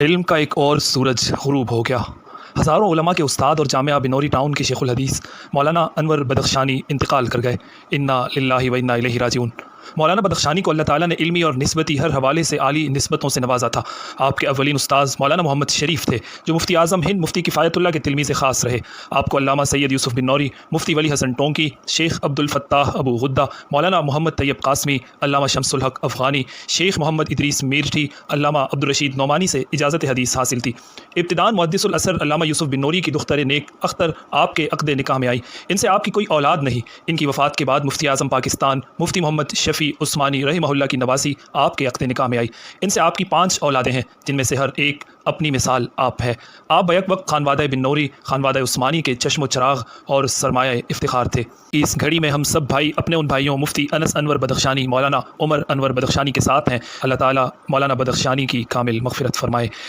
علم کا ایک اور سورج غروب ہو گیا۔ ہزاروں علماء کے استاد اور جامعہ بنوری ٹاؤن کے شیخ الحدیث مولانا انور بدخشانی انتقال کر گئے۔ انا للہ و انا الیہ راجعون۔ مولانا بدخشانی کو اللہ تعالیٰ نے علمی اور نسبتی ہر حوالے سے عالی نسبتوں سے نوازا تھا۔ آپ کے اولین استاذ مولانا محمد شریف تھے، جو مفتی اعظم ہند مفتی کفایت اللہ کے تلمیذ خاص رہے۔ آپ کو علامہ سید یوسف بن نوری، مفتی ولی حسن ٹونکی، شیخ عبد الفتاح ابو غدہ، مولانا محمد طیب قاسمی، علامہ شمس الحق افغانی، شیخ محمد ادریس میرٹھی، علامہ عبدالرشید نعمانی سے اجازت حدیث حاصل تھی۔ ابتداءً محدث الاثر علامہ یوسف بن نوری کی دختر نیک اختر آپ کے عقد نکاح میں آئی۔ ان سے آپ کی کوئی اولاد نہیں۔ ان کی وفات کے بعد مفتی اعظم پاکستان مفتی محمد شفیع عثمانی رحمہ اللہ کی نواسی آپ کے عقد نکاح میں آئی۔ ان سے آپ کی 5 اولادیں ہیں، جن میں سے ہر ایک اپنی مثال آپ ہے۔ آپ بیک وقت خانوادہ بن نوری، خانوادہ عثمانی کے چشم و چراغ اور سرمایہ افتخار تھے۔ اس گھڑی میں ہم سب بھائی اپنے ان بھائیوں مفتی انس انور بدخشانی، مولانا عمر انور بدخشانی کے ساتھ ہیں۔ اللہ تعالیٰ مولانا بدخشانی کی کامل مغفرت فرمائے۔